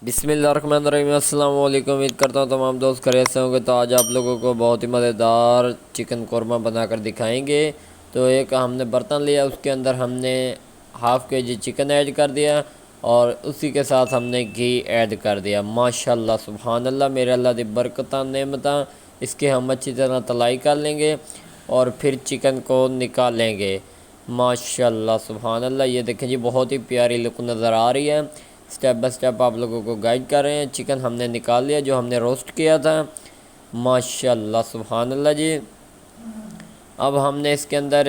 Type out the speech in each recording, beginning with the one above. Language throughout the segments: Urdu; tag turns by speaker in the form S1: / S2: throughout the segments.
S1: بسم اللہ الرحمن الرحیم۔ السلام علیکم، امید کرتا ہوں تمام دوست خیریت سے ہوں گے۔ تو آج آپ لوگوں کو بہت ہی مزیدار چکن قورمہ بنا کر دکھائیں گے۔ تو ایک ہم نے برتن لیا، اس کے اندر ہم نے ½ kg چکن ایڈ کر دیا اور اسی کے ساتھ ہم نے گھی ایڈ کر دیا۔ ماشاءاللہ سبحان اللہ، میرے اللہ دی برکتاں نعمتاں۔ اس کے ہم اچھی طرح تلائی کر لیں گے اور پھر چکن کو نکال لیں گے۔ ماشاءاللہ سبحان اللہ، یہ دیکھیں جی بہت ہی پیاری لک نظر آ رہی ہے۔ سٹیپ بائی سٹیپ آپ لوگوں کو گائیڈ کر رہے ہیں۔ چکن ہم نے نکال لیا جو ہم نے روسٹ کیا تھا۔ ماشاءاللہ سبحان اللہ جی۔ اب ہم نے اس کے اندر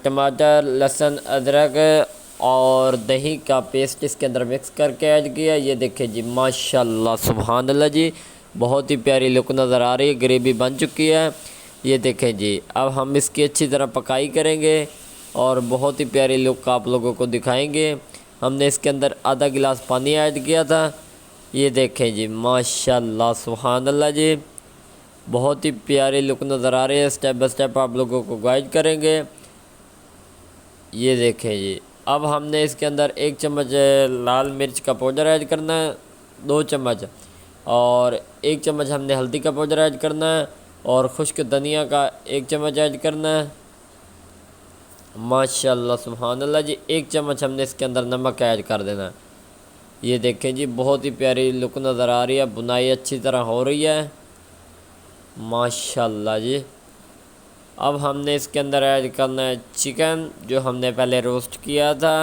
S1: ٹماٹر، لہسن، ادرک اور دہی کا پیسٹ اس کے اندر مکس کر کے ایڈ کیا۔ یہ دیکھیں جی ماشاءاللہ سبحان اللہ جی، بہت ہی پیاری لک نظر آ رہی ہے، گریوی بن چکی ہے۔ یہ دیکھیں جی، اب ہم اس کی اچھی طرح پکائی کریں گے اور بہت ہی پیاری لک آپ لوگوں کو دکھائیں گے۔ ہم نے اس کے اندر ½ گلاس پانی ایڈ کیا تھا۔ یہ دیکھیں جی ماشاءاللہ سبحان اللہ جی، بہت ہی پیاری لک نظر آ رہی ہے۔ سٹیپ بائی سٹیپ آپ لوگوں کو گائیڈ کریں گے۔ یہ دیکھیں جی، اب ہم نے اس کے اندر 1 چمچ لال مرچ کا پاؤڈر ایڈ کرنا ہے، 2 چمچ، اور 1 چمچ ہم نے ہلدی کا پاؤڈر ایڈ کرنا ہے اور خشک دھنیا کا 1 چمچ ایڈ کرنا ہے۔ ماشاءاللہ سبحان اللہ جی، 1 چمچ ہم نے اس کے اندر نمک ایڈ کر دینا ہے۔ یہ دیکھیں جی بہت ہی پیاری لک نظر آ رہی ہے، بنائی اچھی طرح ہو رہی ہے۔ ماشاءاللہ جی، اب ہم نے اس کے اندر ایڈ کرنا ہے چکن جو ہم نے پہلے روسٹ کیا تھا۔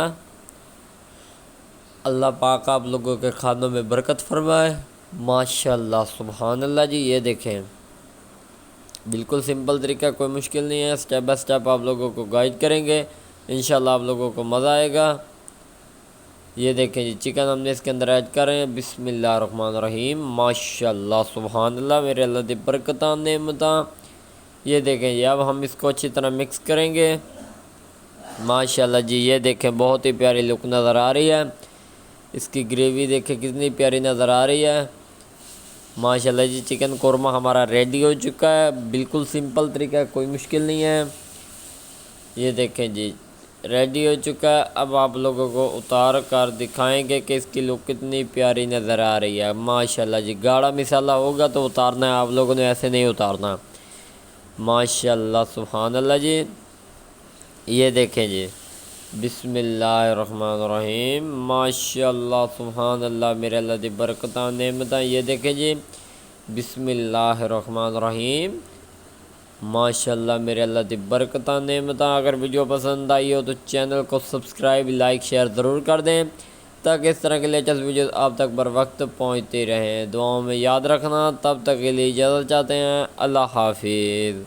S1: اللہ پاک آپ لوگوں کے کھانوں میں برکت فرمائے۔ ماشاءاللہ سبحان اللہ جی، یہ دیکھیں بالکل سمپل طریقہ، کوئی مشکل نہیں ہے۔ سٹیپ بائی سٹیپ آپ لوگوں کو گائیڈ کریں گے، انشاءاللہ آپ لوگوں کو مزہ آئے گا۔ یہ دیکھیں جی، چکن ہم نے اس کے اندر ایڈ کر رہے ہیں۔ بسم اللہ الرحمن الرحیم۔ ماشاءاللہ سبحان اللہ، میرے اللہ دی برکتاں نعمتاں۔ یہ دیکھیں جی، اب ہم اس کو اچھی طرح مکس کریں گے۔ ماشاءاللہ جی، یہ دیکھیں بہت ہی پیاری لک نظر آ رہی ہے۔ اس کی گریوی دیکھیں کتنی پیاری نظر آ رہی ہے۔ ماشاءاللہ جی، چکن قورمہ ہمارا ریڈی ہو چکا ہے، بالکل سمپل طریقہ ہے، کوئی مشکل نہیں ہے۔ یہ دیکھیں جی ریڈی ہو چکا ہے۔ اب آپ لوگوں کو اتار کر دکھائیں گے کہ اس کی لک کتنی پیاری نظر آ رہی ہے۔ ماشاءاللہ جی، گاڑھا مسالہ ہوگا تو اتارنا ہے، آپ لوگوں نے ایسے نہیں اتارنا۔ ماشاءاللہ سبحان اللہ جی، یہ دیکھیں جی، بسم اللہ الرحمن الرحیم۔ ماشاءاللہ سبحان اللہ، میرے اللہ دی برکتاں نعمتاں۔ یہ دیکھیں جی، بسم اللہ الرحمن الرحیم۔ ماشاءاللہ میرے اللہ دی برکتاں نعمتاں۔ اگر ویڈیو پسند آئی ہو تو چینل کو سبسکرائب، لائک، شیئر ضرور کر دیں تاکہ اس طرح کے لیٹسٹ ویڈیوز آپ تک بر وقت پہنچتی رہیں۔ دعاؤں میں یاد رکھنا۔ تب تک کے لیے اجازت چاہتے ہیں۔ اللہ حافظ۔